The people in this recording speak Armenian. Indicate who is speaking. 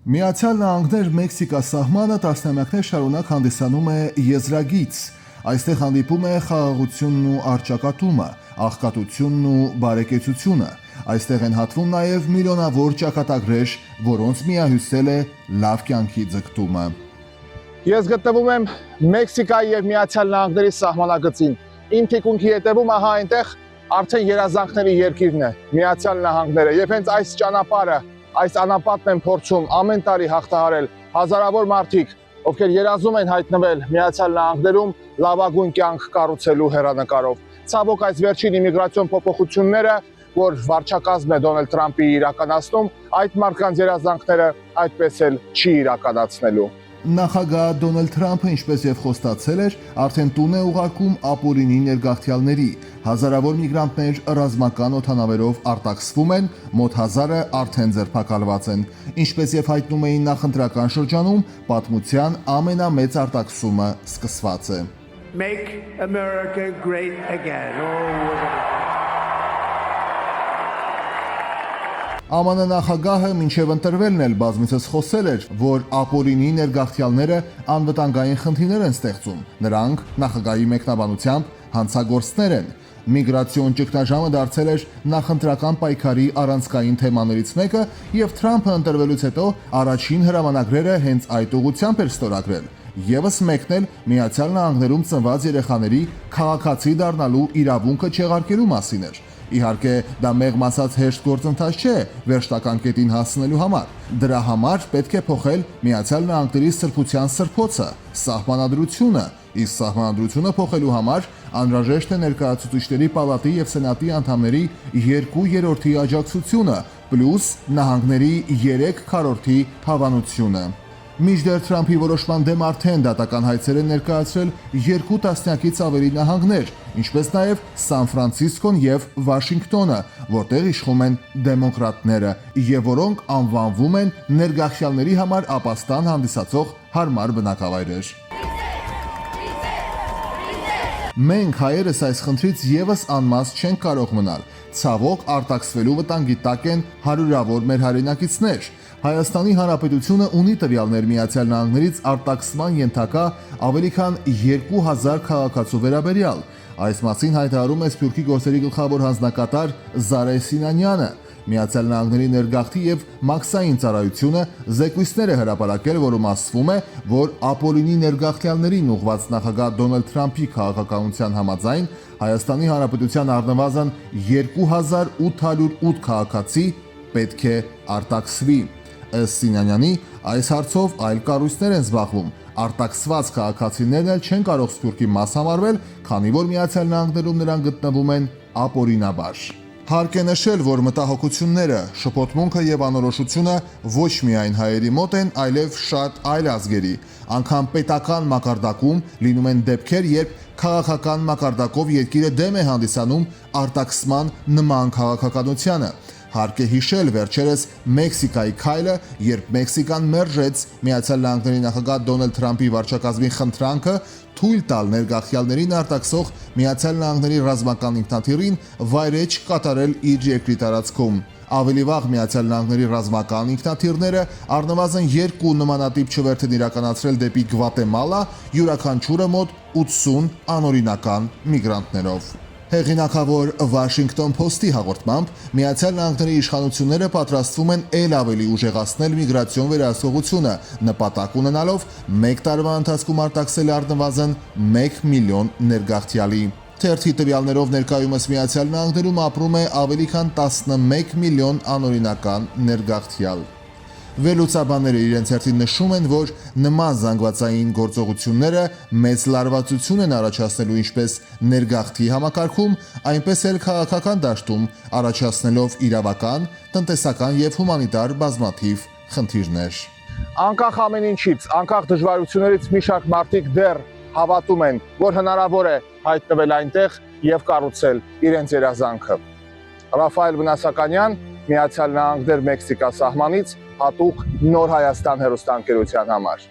Speaker 1: Միացյալ Նահանգներ Մեքսիկա սահմանը տասնամյակներ շարունակ հանդիսանում է եզրագիծ։ Այստեղ հանդիպում է խաղաղությունն ու առճակատումը, աղքատությունն ու բարեկեցությունը։ Այստեղ են հատվում նաև միլիոնավոր ճակատագրեր, որոնց միահյուսել է լավ կյանքի ձգտումը։
Speaker 2: Ես գտնվում եմ Մեքսիկայի եւ Միացյալ Նահանգների սահմանագծին։ Իմ թիկունքի հետևում ահա այնտեղ արդեն երազանքների երկիրն է, Միացյալ Նահանգները, եւ հենց այս ճանապարհը, այս անապատն են փորձում ամեն տարի հաղթահարել հազարավոր մարդիկ, ովքեր երազում են հայտնվել Միացյալ Նահանգներում լավագույն կյանք կառուցելու հեռանկարով։ Ցավոք այս վերջին իմիգրացիոն փոփոխությունները, որ վարչակազմն է Դոնալդ Թրամփի իրականացնում, այդ մարդկանց երազանքները այդպես էլ չի իրականացնելու։
Speaker 1: Նախագահ Դոնալդ Թրամփը, ինչպես եւ խոստացել էր, արդեն տուն է ուղարկում ապօրինի ներգաղթյալների։ Հազարավոր միգրանտներ ռազմական օդանավերով արտաքսվում են, մոտ 1000-ը արդեն ձերբակալված են։ Ինչպես եւ հայտնում էին նախընտրական շրջանում, պատմության ամենամեծ արտաքսումը սկսված է։
Speaker 3: Make America great again.
Speaker 1: ԱՄՆ նախագահը մինչև ընտրվելն էլ բազմիցս խոսել էր, որ ապօրինի ներգաղթյալները անվտանգային խնդիրներ են ստեղծում։ Նրանք նախագահի մեկնաբանությամբ հանցագործներ են։ Միգրացիոն ճգնաժամը դարձել էր նախընտրական պայքարի առանցքային թեմաներից մեկը, եւ Թրամփը ընտրվելուց հետո առաջին հրամանագրերը հենց այդ ուղղությամբ էր ստորագրել։ Եվս մեկն էլ Միացյալ Նահանգներում ծնված երեխաների քաղաքացի դառնալու իրավունքը չեղարկելու մասին էր։ Իհարկե, դա մեղմ ասած հեշտ գործընթաց չէ վերջնական կետին հասնելու համար։ Դրա համար պետք է փոխել Միացյալ Նահանգների սրբության սրբոցը, սահմանադրությունը, իսկ սահմանադրությունը փոխելու համար անհրաժեշտ է ներկայացուցիչների պալատի եւ սենատի անդամների 2/3 աջակցությունը, պլյուս նահանգների 3/4 հավանությունը։ Մինչդեռ Թրամփի որոշման դեմ արդեն դատական հայցեր են ներկայացրել 2 տասնյակից ավելի նահանգներ, ինչպես նաև Սան Ֆրանցիսկոն եւ Վաշինգտոնը, որտեղ իշխում են դեմոկրատները, եւ որոնք անվանվում են ներգաղթյալների համար ապաստան հանդիսացող հարմար բնակավայրեր։ Մենք հայերս այս խնդրից եւս անմաս չենք կարող մնալ։ Ցավոք արտաքսվելու վտանգի տակ են հարյուրավոր մեր հայրենակիցներ։ Հայաստանի Հանրապետությունը ունի տվյալներ Միացյալ Նահանգներից արտաքսման ենթակա ավելի քան 2000 քաղաքացու վերաբերյալ։ Այս մասին հայտարարում է Սփյուռքի գործերի գլխավոր հանձնակատար Զարե Սինանյանը։ Միացյալ Նահանգների ներգաղթի եւ մաքսային ծառայությունը զեկույցներ է հրապարակել, որում ասվում է, որ ապօրինի ներգաղթյալներին ուղղված նախագահ Դոնալդ Թրամփի քաղաքականության համաձայն Հայաստանի Հանրապետության առնվազն 2808 քաղաքացի պետք է արտաքսվի։ Ըստ Սինանյանի, այս հարցով այլ կառույցներ են զբաղվում։ Արտաքսված քաղաքացիներն էլ չեն կարող Սփյուռքի մաս համարվել, քանի որ Միացյալ Նահանգներում նրանք գտնվում են ապօրինաբար։ Հարկ է նշել, որ մտահոգությունները, շփոթմունքը եւ անորոշությունը ոչ միայն հայերի մոտ են, այլև շատ այլ ազգերի։ Անկամ պետական մակարդակում լինում են դեպքեր, երբ քաղաքական մակարդակով երկիրը դեմ է հանդիսանում արտաքսման նման քաղաքականությանը։ Հարկ է հիշել վերջերս Մեքսիկայի քայլը, երբ Մեքսիկան մերժեց Միացյալ Նահանգների նախագահ Դոնալդ Թրամփի վարչակազմի խնդրանքը թույլ տալ ներգաղթյալներին արտաքսող Միացյալ Նահանգների ռազմական ինքնաթիռին վայրէջք կատարել իր երկրի տարածքում։ Ավելի վաղ Միացյալ Նահանգների ռազմական ինքնաթիռները առնվազն 2 նմանատիպ չվերթ են իրականացրել դեպի Գվատեմալա, յուրաքանչյուրը մոտ 80 անօրինական միգրանտներով։ Հեղինակավոր Washington Post-ի հաղորդմամբ Միացյալ Նահանգների իշխանությունները պատրաստվում են ել ավելի ուժեղացնել միգրացիոն վերահսկողությունը, նպատակ ունենալով 1 տարվա ընթացքում արտաքսել առնվազն 1 միլիոն ներգաղթյալի։ Թերթի տվյալներով ներկայումս Միացյալ Նահանգներում ապրում է ավելի քան 11 միլիոն անօրինական ներգաղթյալ։ Վերլուծաբանները իրենց հերթին նշում են, որ նման զանգվածային գործողությունները մեծ լարվածություն են առաջացնելու ինչպես ներգաղթի համակարգում, այնպես էլ քաղաքական դաշտում, առաջացնելով իրավական, տնտեսական եւ հումանիտար բազմաթիվ խնդիրներ։
Speaker 2: Անկախ ամեն ինչից, անկախ դժվարություններից մի շարք մարդիկ դեռ հավատում են, որ հնարավոր է հայտնվել այնտեղ եւ կառուցել իրենց երազանքը։ Ռաֆայել Վնասականյան, Միացյալ Նահանգներ Մեքսիկա սահմանից, հատուկ Նոր Հայաստան հեռուստաընկերության համար։